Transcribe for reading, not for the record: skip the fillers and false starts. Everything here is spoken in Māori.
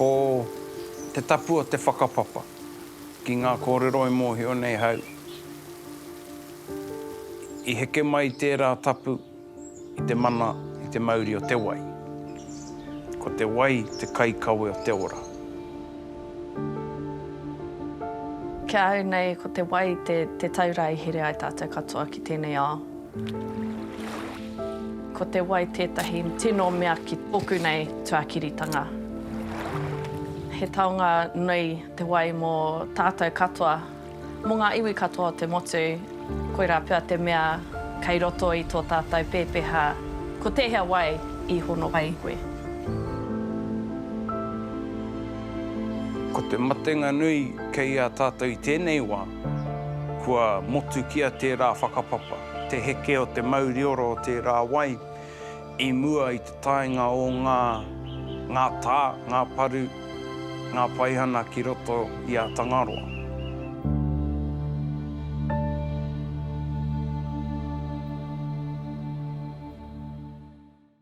ko te tapu o te whakapapa ki ngā kōrero i mōhio nei hau. I heke mai tērā tapu i te mana i te mauri o te wai. Ko te wai te kaikawe o te ora. Kia au nei, ko te wai te taurai here ai tātou katoa ki tēnei ao. Ko te wai tētahi tino mea ki toku nei tuakiritanga. He taonga nui te wai mō tātou katoa, mō ngā iwi katoa o te motu, koira pia te mea kei roto i tō tātou pēpeha, ko tēhea wai I hono wai koe. Ko te matenga nui kei a tātou I tēnei wā, kua motu kia tērā whakapapa, te heke o te mauri oro o tērā wai, I mua I te taenga o ngā tā, ngā paru, ngā paihana ki roto I a Tangaroa.